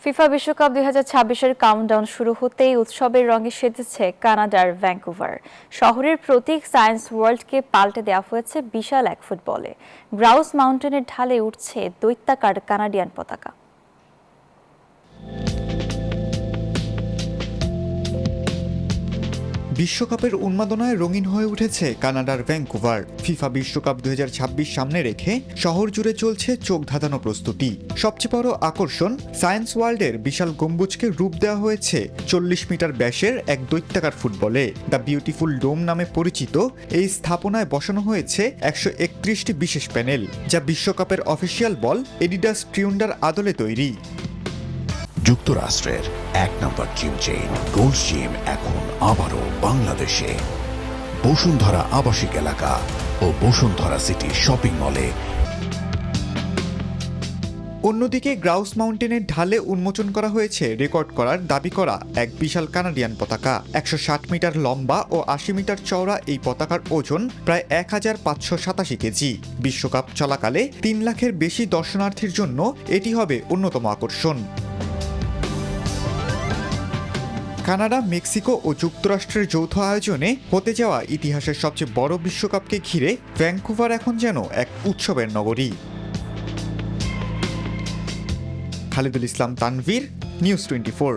FIFA বিশ্বকাপ 2026-এর countdown শুরু হতেই উৎসবের রঙে সেজেছে কানাডার ভ্যাঙ্কুভার। শহরের প্রতীক সায়েন্স ওয়ার্ল্ডকে পাল্টে দেওয়া হয়েছে বিশাল এক ফুটবলে। গ্রাউস মাউন্টেনের ঢালে উঠছে দৈত্যাকার কানাডিয়ান পতাকা। বিশ্বকাপের উন্মাদনায় রঙিন হয়ে উঠেছে কানাডার ভ্যাঙ্কুভার। ফিফা বিশ্বকাপ 2026 সামনে রেখে শহর জুড়ে চলছে চোখ ধাঁধানো প্রস্তুতি। সবচেয়ে বড় আকর্ষণ, সায়েন্স ওয়ার্ল্ডের বিশাল গম্বুজকে রূপ দেওয়া হয়েছে 40 মিটার ব্যাসের এক দৈত্যাকার ফুটবলে। দ্য বিউটিফুল ডোম নামে পরিচিত এই স্থাপনায় বসানো হয়েছে 131টি বিশেষ প্যানেল, যা বিশ্বকাপের অফিসিয়াল বল এডিডাস ট্রিউন্ডার আদলে তৈরি। যুক্তরাষ্ট্রের এক নম্বর জিম চেইন গোল্ডস জিম এখন আবারও বাংলাদেশে। বসুন্ধরা আবাসিক এলাকা ও বসুন্ধরা সিটি শপিং মলে। অন্যদিকে গ্রাউস মাউন্টেনের ঢালে উন্মোচন করা হয়েছে রেকর্ড করার দাবি করা এক বিশাল কানাডিয়ান পতাকা। 160 মিটার লম্বা ও 80 মিটার চওড়া এই পতাকার ওজন প্রায় 1587 কেজি। বিশ্বকাপ চলাকালে 3 লাখের বেশি দর্শনার্থীর জন্য এটি হবে অন্যতম আকর্ষণ। কানাডা, মেক্সিকো ও যুক্তরাষ্ট্রের যৌথ আয়োজনে হতে যাওয়া ইতিহাসের সবচেয়ে বড় বিশ্বকাপকে ঘিরে ভ্যাঙ্কুভার এখন যেন এক উৎসবের নগরী। খালিদুল ইসলাম, তানভীর, নিউজ 24।